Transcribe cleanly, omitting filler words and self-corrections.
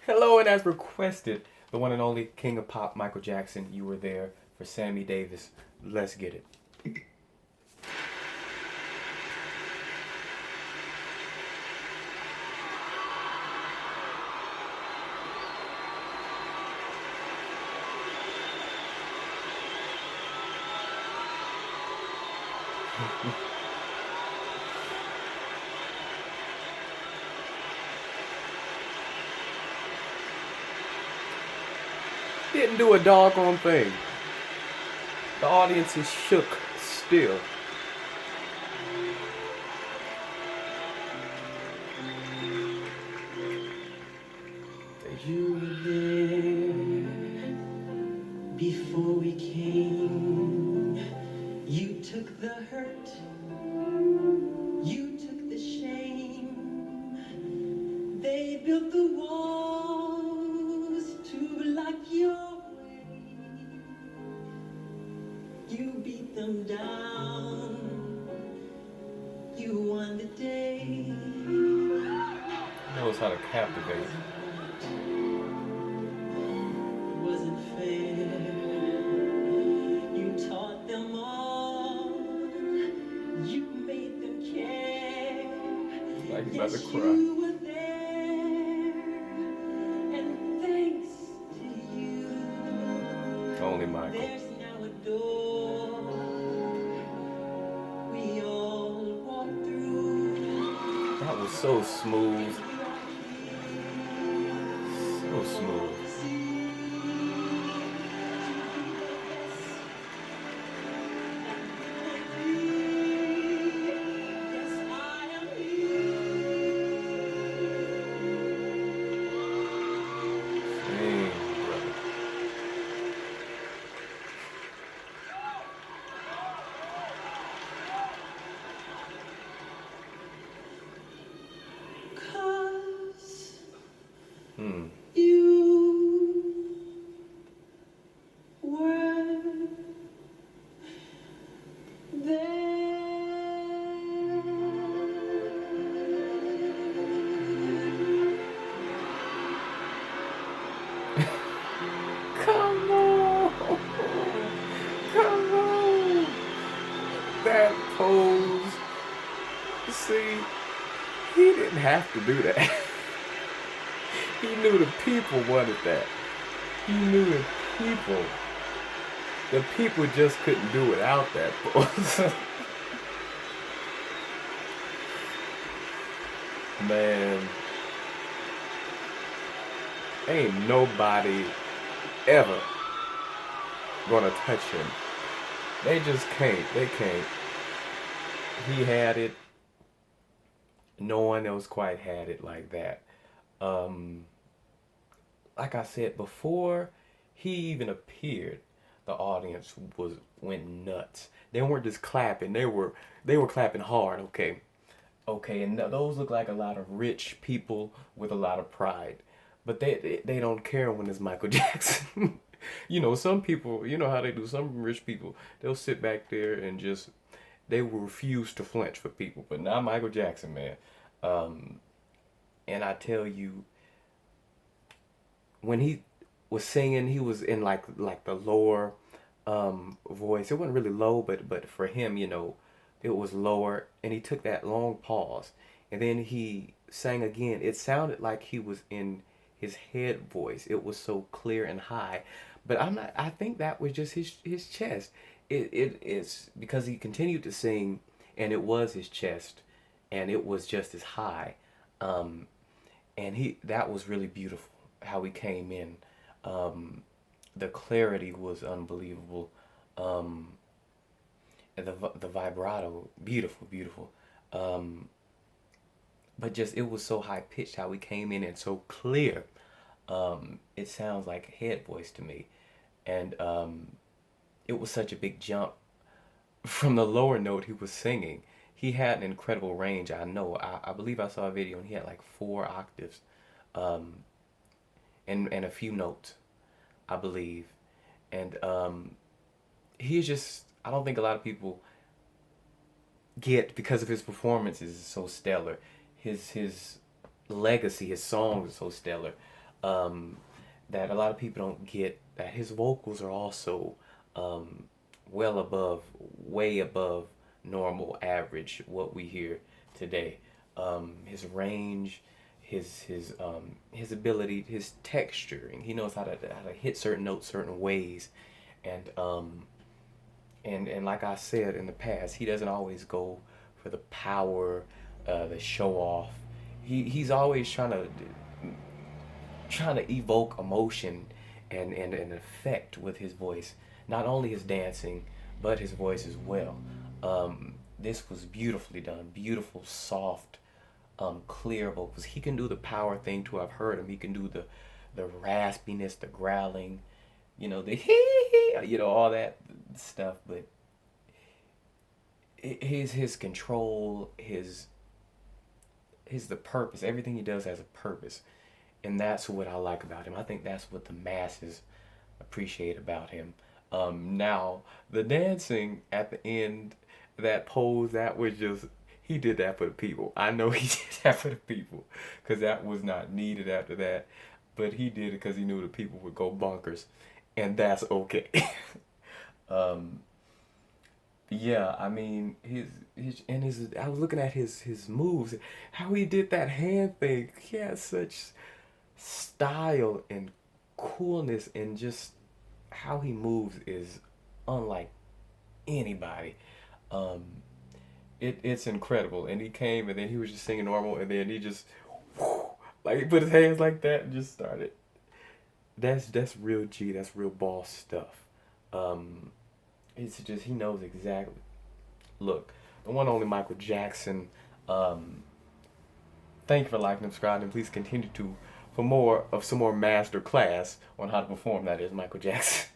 Hello, and as requested, the one and only King of Pop, Michael Jackson. You were there for Sammy Davis. Let's get it. Didn't do a doggone thing. The audience is shook still. You were there before we came. You took the hurt, you took the shame. They built the walls to block your way. You beat them down, you won the day. Knows how to captivate. Wasn't fair. You taught them all. You made them care. Like he's about to Yes, cry. you were there. And thanks to you, Only Michael. there's now a door we all walk through. That was so smooth. So smooth. Dang, brother. Cause Hmm. you were Come on. Come on. That pose. See, he didn't have to do that. He knew the people wanted that. He knew the people. The people just couldn't do without that pose. Man, ain't nobody ever gonna touch him. They just can't. They can't. He had it. No one else quite had it like that. Um, like I said before, he even appeared, the audience went nuts. They weren't just clapping; they were clapping hard. Okay, okay, and those look like a lot of rich people with a lot of pride, but they don't care when it's Michael Jackson. Some people, you know how they do. Some rich people, they'll sit back there and just they will refuse to flinch for people, but not Michael Jackson, man. Um, and I tell you, when he was singing, he was in like the lower voice. It wasn't really low, but for him, it was lower, and he took that long pause, and then he sang again. It sounded like he was in his head voice. It was so clear and high, but I'm not. I think that was just his chest. It's because he continued to sing, and it was his chest, and it was just as high. Um, and he that was really beautiful how he came in. Um, the clarity was unbelievable. Um, and the vibrato, beautiful, beautiful. Um, but just it was so high pitched how he came in and so clear. It sounds like head voice to me, and it was such a big jump from the lower note he was singing. He had an incredible range. I know. I believe I saw a video and he had like 4 octaves, um, and a few notes, I believe. And he's just. I don't think a lot of people get because of his performances is so stellar. His legacy, his songs are so stellar. um, that a lot of people don't get. That his vocals are also um, well above, way above normal average what we hear today. His range, his ability, his texturing. He knows how to hit certain notes certain ways, and and like I said in the past, he doesn't always go for the power, the show off. He's always trying to evoke emotion and effect with his voice. Not only his dancing, but his voice as well. This was beautifully done. Beautiful, soft, clear vocals. He can do the power thing too. I've heard him. He can do the raspiness, the growling, the all that stuff. But his control, his the purpose. Everything he does has a purpose, and that's what I like about him. I think that's what the masses appreciate about him. Now the dancing at the end, that pose, that was just he did that for the people. I know he did that for the people, because that was not needed after that, but he did it because he knew the people would go bonkers, and that's okay. um, yeah, I mean his I was looking at his moves, how he did that hand thing. He had such style and coolness, and just how he moves is unlike anybody. Um, it's incredible. And he came and then he was just singing normal, and then he just like he put his hands like that and just started. That's real G. That's real boss stuff. Um, it's just he knows exactly. Look, the one only Michael Jackson. Um, Thank you for liking and subscribing. Please continue to for more of some more master class on how to perform. That is Michael Jackson.